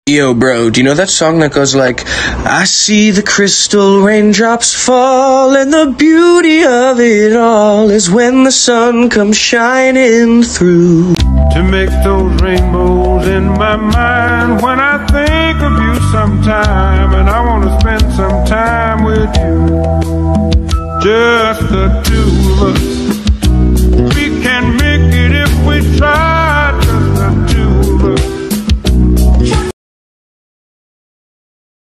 Yo, bro, do you know that song that goes like, I see the crystal raindrops fall, and the beauty of it all is when the sun comes shining through. To make those rainbows in my mind when I think of you sometime, and I want to spend some time with you, just the two of us.